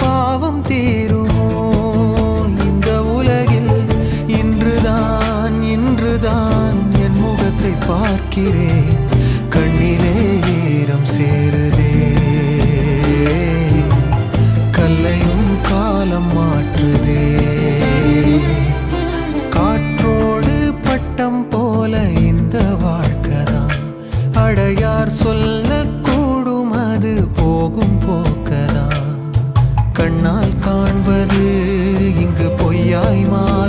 பாவம் தீருமோ இந்த உலகில்? இன்றுதான் என் முகத்தை பார்க்கிறேன், கண்ணிலே ஈரம் சேருதே. கல்லையும் காலம் மாற்றுதே. காற்றோடு பட்டம் போல இந்த வாழ்க்கைதான், அடையார் சொல்லக்கூடும் அது போகும் போக்கதான். கண்ணால் காண்பது இங்கு பொய்யாய் மாறும்.